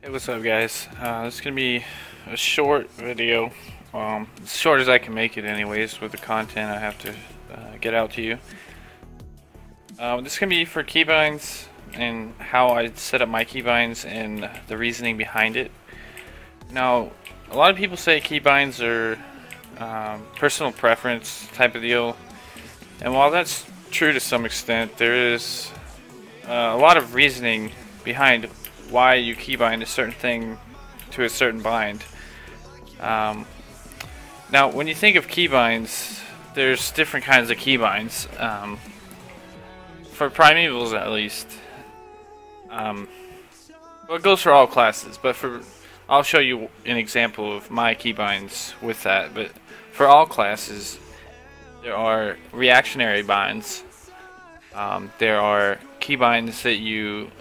Hey, what's up, guys? This is gonna be a short video, as short as I can make it anyways with the content I have to get out to you. This is gonna be for keybinds and how I set up my keybinds and the reasoning behind it. Now, a lot of people say keybinds are personal preference type of deal, and while that's true to some extent, there is a lot of reasoning behind why you keybind a certain thing to a certain bind. Now, when you think of keybinds, there's different kinds of keybinds. For primevals, at least. Well, it goes for all classes, but I'll show you an example of my keybinds with that. But for all classes, there are reactionary binds. There are keybinds that you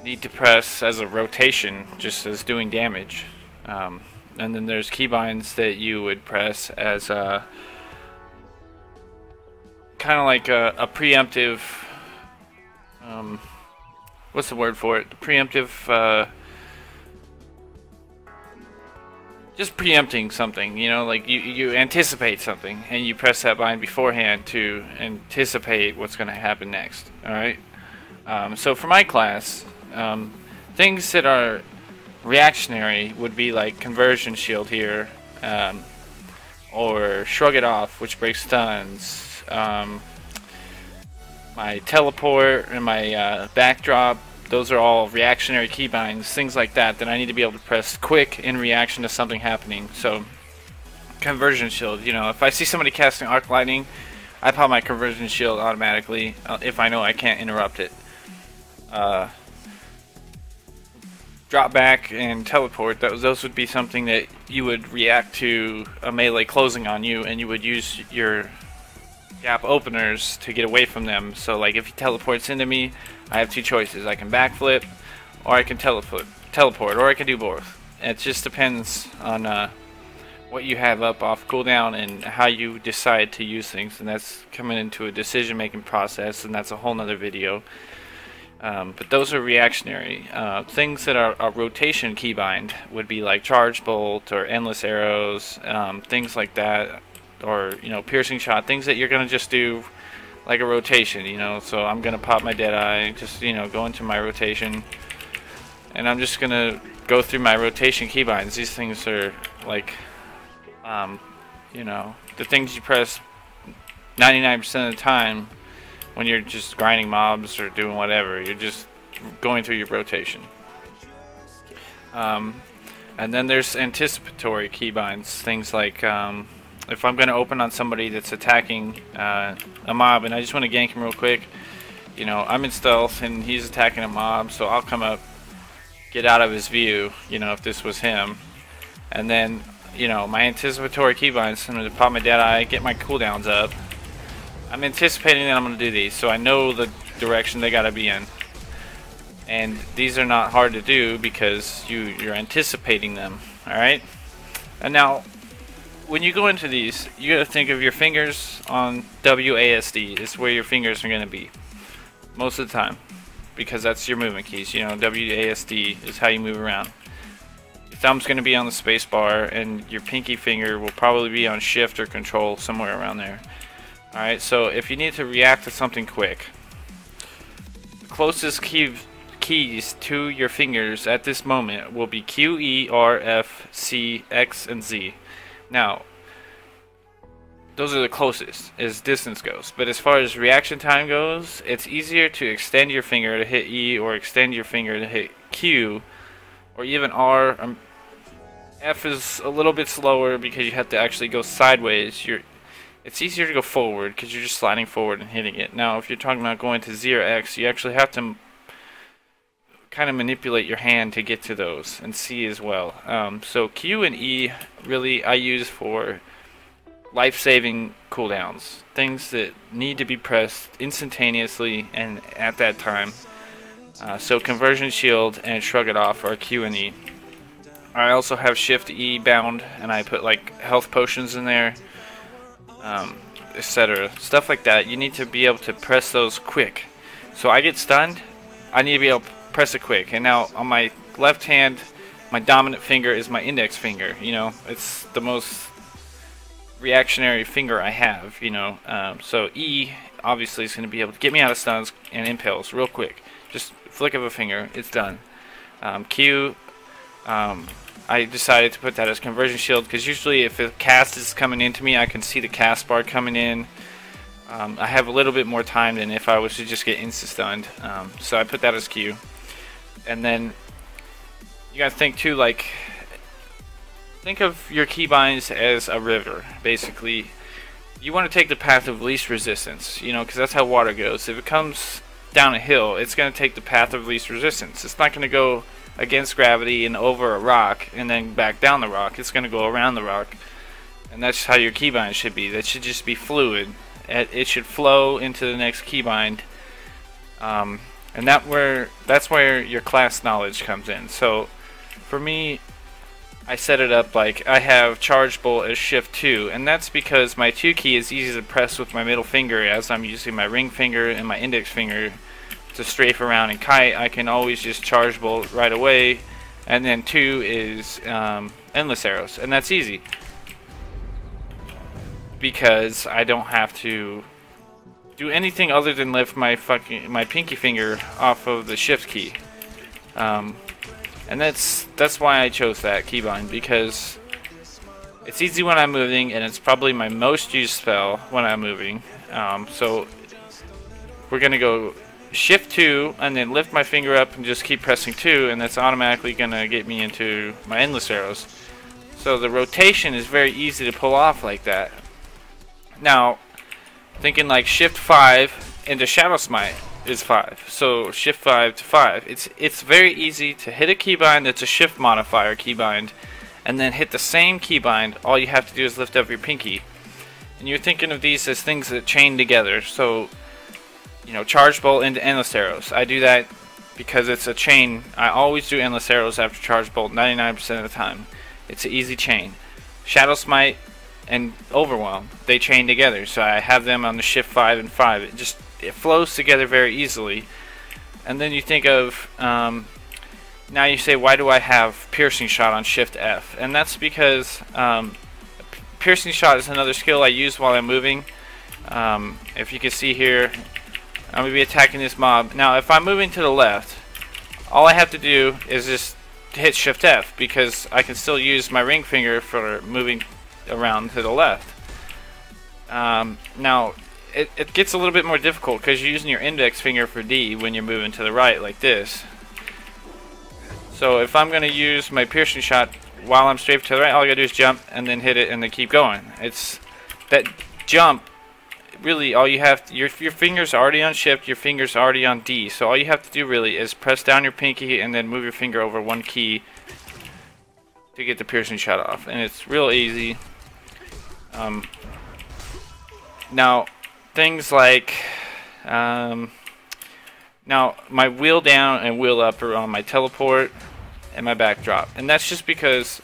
need to press as a rotation, just as doing damage, and then there's keybinds that you would press as a kind of like a preemptive. What's the word for it? Preemptive. Just preempting something, you know, like you anticipate something and you press that bind beforehand to anticipate what's going to happen next. Alright? So for my class, things that are reactionary would be like conversion shield here, or shrug it off, which breaks stuns, my teleport and my backdrop. Those are all reactionary keybinds, things like that I need to be able to press quick in reaction to something happening. So conversion shield, you know, if I see somebody casting arc lightning, I pop my conversion shield automatically if I know I can't interrupt it. Drop back and teleport, those would be something that you would react to a melee closing on you, and you would use your gap openers to get away from them. So like if he teleports into me, I have two choices. I can backflip, or I can teleport, or I can do both. It just depends on what you have up off cooldown and how you decide to use things, and that's coming into a decision making process, and that's a whole nother video. But those are reactionary. Things that are a rotation keybind would be like charge bolt or endless arrows, things like that, or you know, piercing shot, things that you're gonna just do like a rotation, you know. So I'm gonna pop my Deadeye, just, you know, go into my rotation, and I'm just gonna go through my rotation keybinds. These things are like, you know, the things you press 99% of the time when you're just grinding mobs or doing whatever. You're just going through your rotation. And then there's anticipatory keybinds, things like if I'm going to open on somebody that's attacking a mob and I just want to gank him real quick, you know, I'm in stealth and he's attacking a mob, so I'll come up, get out of his view, you know, if this was him, and then, you know, my anticipatory keybinds, I'm going to pop my Deadeye, get my cooldowns up. I'm anticipating that I'm going to do these, so I know the direction they got to be in. And these are not hard to do because you're anticipating them, alright? And now, when you go into these, you got to think of your fingers on WASD. Is where your fingers are going to be most of the time, because that's your movement keys. You know, WASD is how you move around. Your thumb's going to be on the space bar, and your pinky finger will probably be on shift or control, somewhere around there. Alright, so if you need to react to something quick, the closest keys to your fingers at this moment will be Q, E, R, F, C, X, and Z. Now, those are the closest as distance goes, but as far as reaction time goes, it's easier to extend your finger to hit E, or extend your finger to hit Q, or even R. F is a little bit slower because you have to actually go sideways. It's easier to go forward because you're just sliding forward and hitting it. Now, if you're talking about going to Z or X, you actually have to kind of manipulate your hand to get to those, and C as well. So Q and E really I use for life-saving cooldowns, things that need to be pressed instantaneously and at that time. So conversion shield and shrug it off are Q and E. I also have shift E bound, and I put like health potions in there, etc. Stuff like that. You need to be able to press those quick. So I get stunned, I need to be able to press it quick. And now on my left hand, my dominant finger is my index finger. You know, it's the most reactionary finger I have. You know, so E obviously is going to be able to get me out of stuns and impales real quick. Just flick of a finger, it's done. Q, I decided to put that as conversion shield because usually if a cast is coming into me, I can see the cast bar coming in. I have a little bit more time than if I was to just get insta-stunned. So I put that as Q. And then you gotta think too, like, think of your keybinds as a river. Basically, you want to take the path of least resistance, you know, because that's how water goes. If it comes down a hill, it's going to take the path of least resistance. It's not going to go against gravity and over a rock and then back down the rock. It's going to go around the rock. And that's how your keybind should be. That should just be fluid. It should flow into the next keybind. And that's where your class knowledge comes in. So for me, I set it up like I have Charge Bolt as Shift 2, and that's because my 2 key is easy to press with my middle finger as I'm using my ring finger and my index finger to strafe around and kite. I can always just Charge Bolt right away, and then 2 is Endless Arrows, and that's easy because I don't have to do anything other than lift my pinky finger off of the Shift key. And that's why I chose that keybind, because it's easy when I'm moving, and it's probably my most used spell when I'm moving. So we're gonna go Shift 2 and then lift my finger up and just keep pressing 2, and that's automatically gonna get me into my Endless Arrows. So the rotation is very easy to pull off like that. Now, thinking like Shift 5 into Shadow Smite is 5, so Shift 5 to 5. It's very easy to hit a keybind that's a shift modifier keybind, and then hit the same keybind. All you have to do is lift up your pinky, and you're thinking of these as things that chain together. So, you know, Charge Bolt into Endless Arrows. I do that because it's a chain. I always do Endless Arrows after Charge Bolt 99% of the time. It's an easy chain. Shadow Smite and Overwhelm, they chain together, so I have them on the Shift 5 and 5. It flows together very easily. And then you think of now you say, why do I have Piercing Shot on Shift F? And that's because Piercing Shot is another skill I use while I'm moving. If you can see here, I'm going to be attacking this mob. Now if I'm moving to the left, all I have to do is just hit Shift F, because I can still use my ring finger for moving around to the left. Now it gets a little bit more difficult because you're using your index finger for D when you're moving to the right like this. So if I'm going to use my Piercing Shot while I'm straight to the right, all I gotta do is jump and then hit it and then keep going. It's that jump, really all you have to, your finger's already on Shift, your finger's already on D, so all you have to do really is press down your pinky and then move your finger over one key to get the Piercing Shot off, and it's real easy. Now things like now my wheel down and wheel up are on my teleport and my backdrop, and that's just because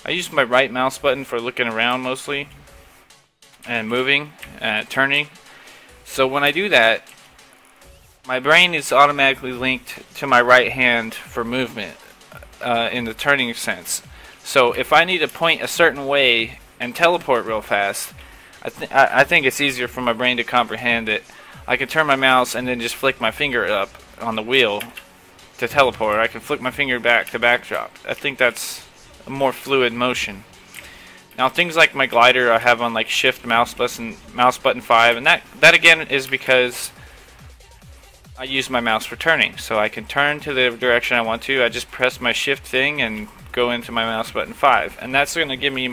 I use my right mouse button for looking around mostly and moving and turning. So when I do that, my brain is automatically linked to my right hand for movement in the turning sense. So if I need to point a certain way and teleport real fast, I think it's easier for my brain to comprehend it. I can turn my mouse and then just flick my finger up on the wheel to teleport. I can flick my finger back to backdrop. I think that's a more fluid motion. Now things like my glider I have on like Shift mouse button 5, and that again is because I use my mouse for turning. So I can turn to the direction I want to. I just press my Shift thing and go into my mouse button 5, and that's going to give me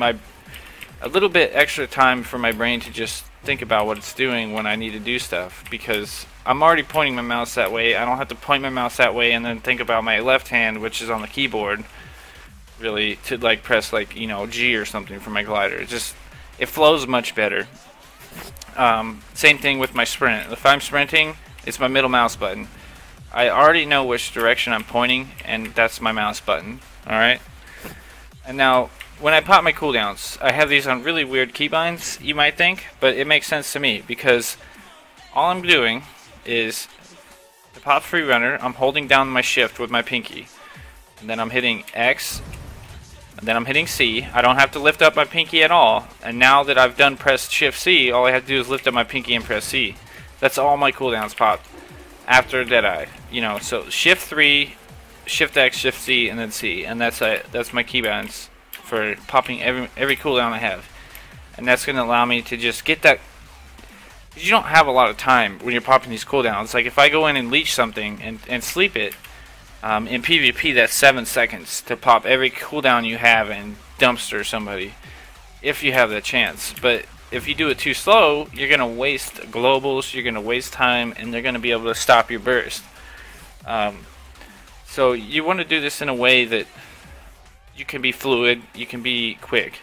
a little bit extra time for my brain to just think about what it's doing when I need to do stuff, because I'm already pointing my mouse that way. I don't have to point my mouse that way and then think about my left hand, which is on the keyboard, really, to like press like, you know, G or something for my glider. It flows much better. Same thing with my sprint. If I'm sprinting, it's my middle mouse button. I already know which direction I'm pointing, and that's my mouse button. Alright? And now when I pop my cooldowns, I have these on really weird keybinds, you might think, but it makes sense to me because all I'm doing is To pop free runner, I'm holding down my shift with my pinky. And then I'm hitting X. And then I'm hitting C. I don't have to lift up my pinky at all. And now that I've done press shift C, all I have to do is lift up my pinky and press C. That's all my cooldowns popped after Deadeye. You know, so shift 3, shift X, shift C, and then C. And that's my keybinds for popping every cooldown I have. And that's going to allow me to just get that. You don't have a lot of time when you're popping these cooldowns. Like if I go in and leech something and sleep it, in PvP that's 7 seconds to pop every cooldown you have and dumpster somebody, if you have the chance. But if you do it too slow, you're going to waste globals, you're going to waste time, and they're going to be able to stop your burst. So you want to do this in a way that you can be fluid, you can be quick.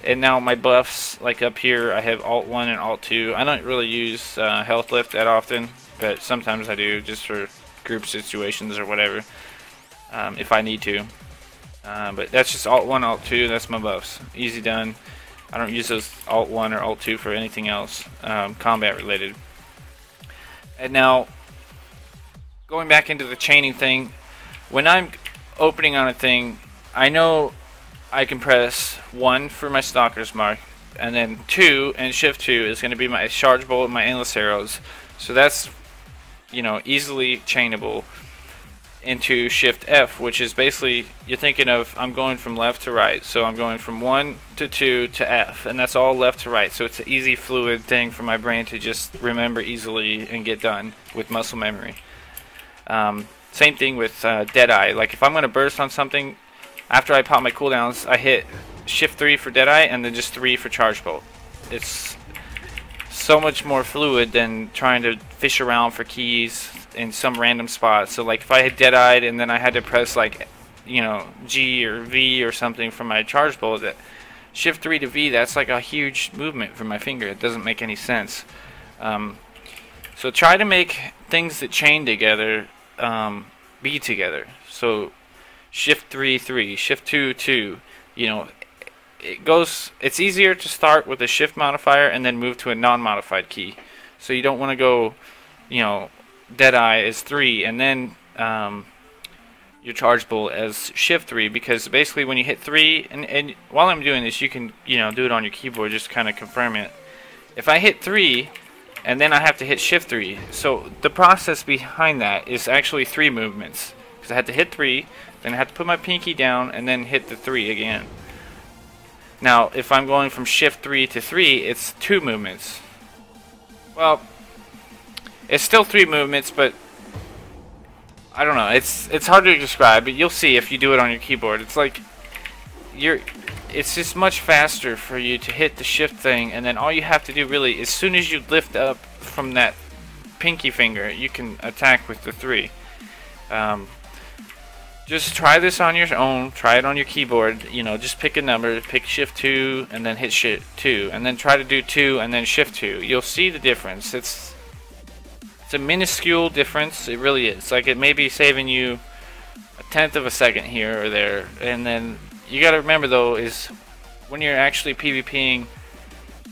And now my buffs, like up here, I have Alt 1 and Alt 2. I don't really use Health Lift that often, but sometimes I do, just for group situations or whatever, if I need to. But that's just Alt 1, Alt 2, that's my buffs. Easy done. I don't use those Alt 1 or Alt 2 for anything else, combat related. And now, going back into the chaining thing, when I'm opening on a thing, I know I can press 1 for my Stalker's Mark, and then 2 and shift 2 is going to be my Charge Bolt and my Endless Arrows. So that's, you know, easily chainable into shift F, which is basically, you're thinking of, I'm going from left to right. So I'm going from 1 to 2 to F, and that's all left to right. So it's an easy, fluid thing for my brain to just remember easily and get done with muscle memory. Same thing with Deadeye. Like if I'm going to burst on something, after I pop my cooldowns, I hit shift 3 for Deadeye and then just 3 for Charge Bolt. It's so much more fluid than trying to fish around for keys in some random spot. So like if I had Deadeyed and then I had to press like, you know, G or V or something for my Charge Bolt, that shift 3 to V, that's like a huge movement for my finger. It doesn't make any sense. So try to make things that chain together be together. So shift 3 3, shift 2 2, you know, it's easier to start with a shift modifier and then move to a non-modified key. So you don't want to go, you know, Deadeye as 3 and then your Charge Bolt as shift 3, because basically when you hit 3, and while I'm doing this, you can, you know, do it on your keyboard, just kind of confirm it. If I hit 3 and then I have to hit shift 3, so the process behind that is actually 3 movements, because I had to hit 3, then I have to put my pinky down and then hit the 3 again. Now if I'm going from shift 3 to 3, it's 2 movements. Well, it's still 3 movements, but I don't know, it's hard to describe, but you'll see if you do it on your keyboard. It's like it's just much faster for you to hit the shift thing, and then all you have to do really, as soon as you lift up from that pinky finger, you can attack with the 3. Just try this on your own, try it on your keyboard, you know, just pick a number, pick shift 2 and then hit shift 2, and then try to do 2 and then shift 2. You'll see the difference. It's a minuscule difference, it really is. Like it may be saving you 1/10 of a second here or there, and then you gotta remember though is when you're actually PvPing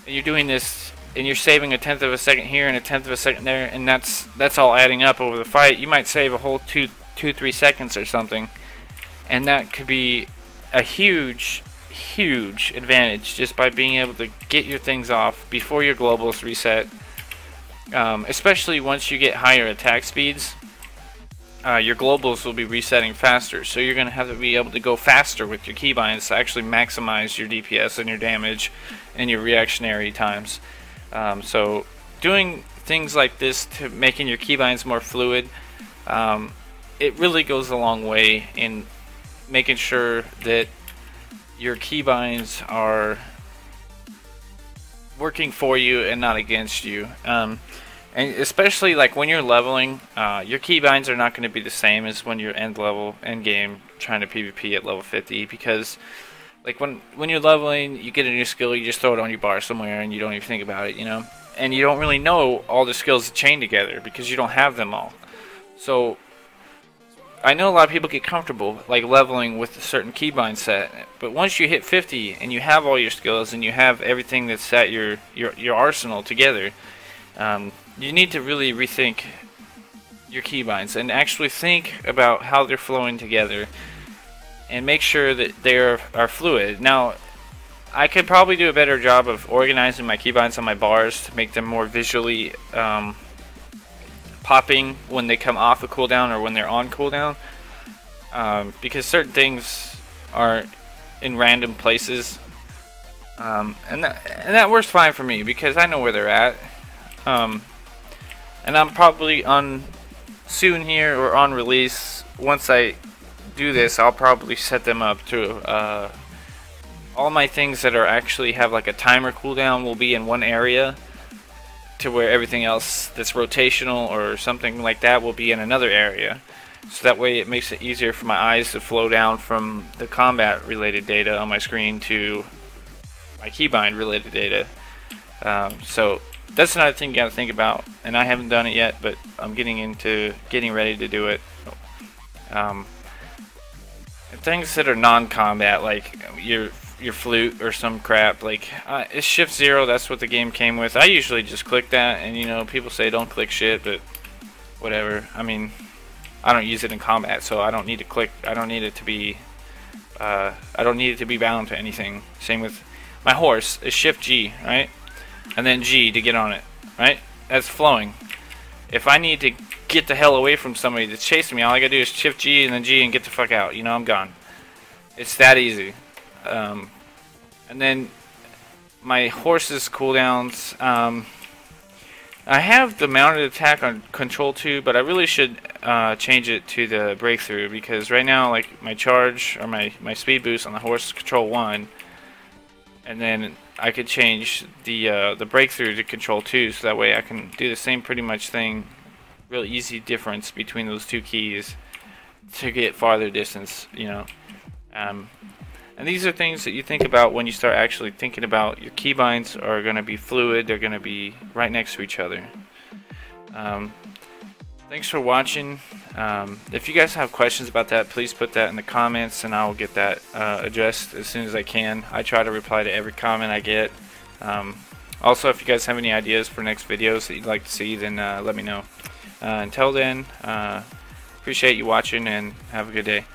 and you're doing this and you're saving 1/10 of a second here and 1/10 of a second there, and that's all adding up over the fight, you might save a whole 2-3 seconds or something, and that could be a huge advantage just by being able to get your things off before your globals reset, especially once you get higher attack speeds. Your globals will be resetting faster, so you're going to have to be able to go faster with your keybinds to actually maximize your DPS and your damage and your reactionary times. So doing things like this to making your keybinds more fluid, it really goes a long way in making sure that your keybinds are working for you and not against you. And especially like when you're leveling, your keybinds are not going to be the same as when you're end game trying to PvP at level 50, because like when you're leveling, you get a new skill, you just throw it on your bar somewhere and you don't even think about it, you know, and you don't really know all the skills that chain together because you don't have them all. So I know a lot of people get comfortable like leveling with a certain keybind set, but once you hit 50 and you have all your skills and you have everything that's at your arsenal together, you need to really rethink your keybinds and actually think about how they're flowing together and make sure that they are fluid. Now, I could probably do a better job of organizing my keybinds on my bars to make them more visually popping when they come off a cooldown or when they're on cooldown, because certain things are in random places, and that works fine for me because I know where they're at, and I'm probably on soon here or on release. Once I do this, I'll probably set them up to all my things that are actually have like a timer cooldown will be in one area, to where everything else that's rotational or something like that will be in another area. So that way it makes it easier for my eyes to flow down from the combat related data on my screen to my keybind related data. So that's another thing you gotta think about, and I haven't done it yet, but I'm getting ready to do it. Things that are non-combat, like your flute or some crap, like it's shift 0, that's what the game came with. I usually just click that, and you know, people say don't click shit, but whatever. I mean, I don't use it in combat, so I don't need to click. I don't need it to be bound to anything. Same with my horse, is shift G, right? And then G to get on it, right? That's flowing. If I need to get the hell away from somebody that's chasing me, all I gotta do is shift G and then G and get the fuck out. You know, I'm gone. It's that easy. And then my horse's cooldowns, I have the mounted attack on control 2, but I really should change it to the breakthrough, because right now, like, my charge or my speed boost on the horse is control 1, and then I could change the breakthrough to control 2, so that way I can do the same pretty much thing, real easy difference between those two keys to get farther distance, you know. And these are things that you think about when you start actually thinking about your keybinds are going to be fluid, they're going to be right next to each other. Thanks for watching. If you guys have questions about that, please put that in the comments and I'll get that addressed as soon as I can. I try to reply to every comment I get. Also, if you guys have any ideas for next videos that you'd like to see, then let me know. Until then, appreciate you watching and have a good day.